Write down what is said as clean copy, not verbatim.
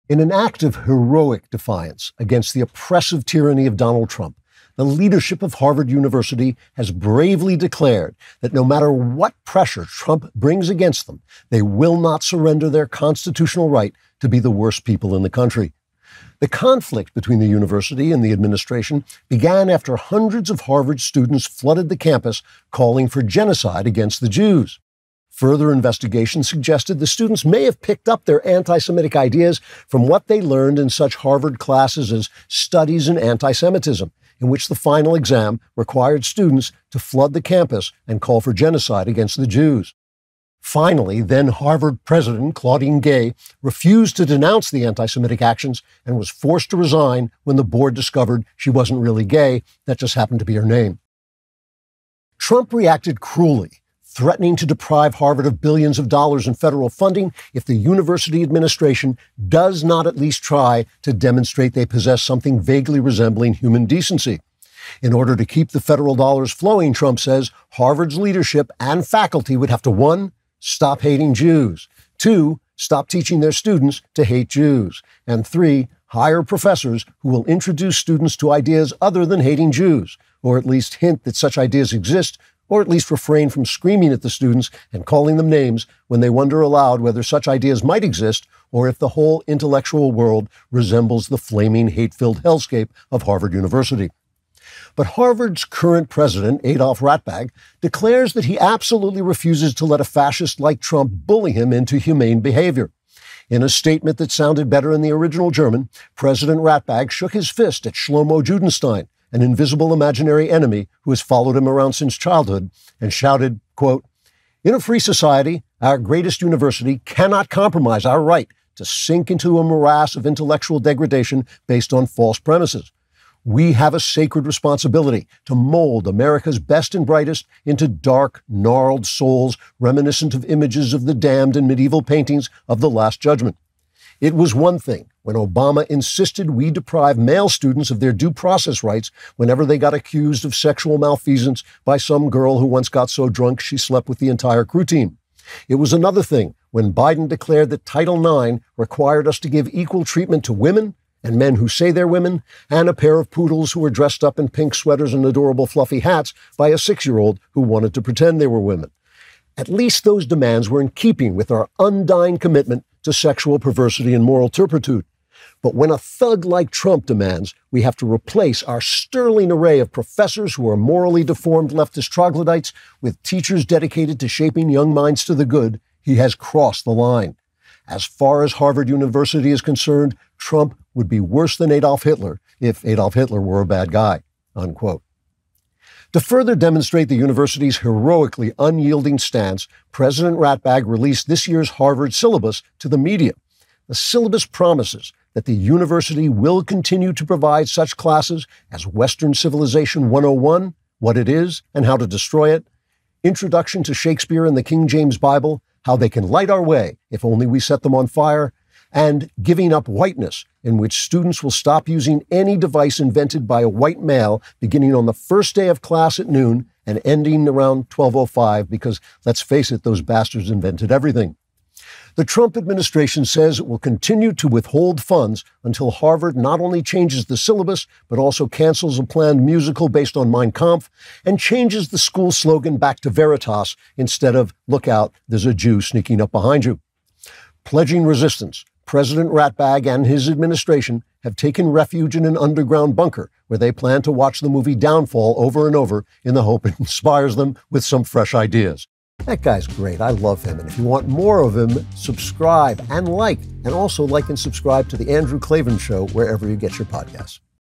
In an act of heroic defiance against the oppressive tyranny of Donald Trump, the leadership of Harvard University has bravely declared that no matter what pressure Trump brings against them, they will not surrender their constitutional right to be the worst people in the country. The conflict between the university and the administration began after hundreds of Harvard students flooded the campus calling for genocide against the Jews. Further investigation suggested the students may have picked up their anti-Semitic ideas from what they learned in such Harvard classes as Studies in Anti-Semitism, in which the final exam required students to flood the campus and call for genocide against the Jews. Finally, then Harvard president Claudine Gay refused to denounce the anti-Semitic actions and was forced to resign when the board discovered she wasn't really gay. That just happened to be her name. Trump reacted cruelly, threatening to deprive Harvard of billions of dollars in federal funding if the university administration does not at least try to demonstrate they possess something vaguely resembling human decency. In order to keep the federal dollars flowing, Trump says, Harvard's leadership and faculty would have to 1. Stop hating Jews, 2. Stop teaching their students to hate Jews, and 3. Hire professors who will introduce students to ideas other than hating Jews, or at least hint that such ideas exist, or at least refrain from screaming at the students and calling them names when they wonder aloud whether such ideas might exist or if the whole intellectual world resembles the flaming, hate-filled hellscape of Harvard University. But Harvard's current president, Adolf Ratbag, declares that he absolutely refuses to let a fascist like Trump bully him into humane behavior. In a statement that sounded better in the original German, President Ratbag shook his fist at Shlomo Judenstein, an invisible imaginary enemy who has followed him around since childhood, and shouted, quote, "In a free society, our greatest university cannot compromise our right to sink into a morass of intellectual degradation based on false premises. We have a sacred responsibility to mold America's best and brightest into dark, gnarled souls reminiscent of images of the damned in medieval paintings of the Last Judgment. It was one thing when Obama insisted we deprive male students of their due process rights whenever they got accused of sexual malfeasance by some girl who once got so drunk she slept with the entire crew team. It was another thing when Biden declared that Title IX required us to give equal treatment to women and men who say they're women, and a pair of poodles who were dressed up in pink sweaters and adorable fluffy hats by a 6-year-old who wanted to pretend they were women. At least those demands were in keeping with our undying commitment to sexual perversity and moral turpitude. But when a thug like Trump demands we have to replace our sterling array of professors who are morally deformed leftist troglodytes with teachers dedicated to shaping young minds to the good, he has crossed the line. As far as Harvard University is concerned, Trump would be worse than Adolf Hitler if Adolf Hitler were a bad guy, unquote. To further demonstrate the university's heroically unyielding stance, President Ratbag released this year's Harvard syllabus to the media. The syllabus promises that the university will continue to provide such classes as Western Civilization 101, What It Is and How to Destroy It, Introduction to Shakespeare and the King James Bible, How They Can Light Our Way If Only We Set Them on Fire, and Giving Up Whiteness, in which students will stop using any device invented by a white male beginning on the first day of class at noon and ending around 12:05 because, let's face it, those bastards invented everything. The Trump administration says it will continue to withhold funds until Harvard not only changes the syllabus, but also cancels a planned musical based on Mein Kampf and changes the school slogan back to Veritas instead of, "Look out, there's a Jew sneaking up behind you." Pledging resistance, President Ratbag and his administration have taken refuge in an underground bunker where they plan to watch the movie Downfall over and over in the hope it inspires them with some fresh ideas. That guy's great. I love him. And if you want more of him, subscribe and also like and subscribe to The Andrew Klavan Show wherever you get your podcasts.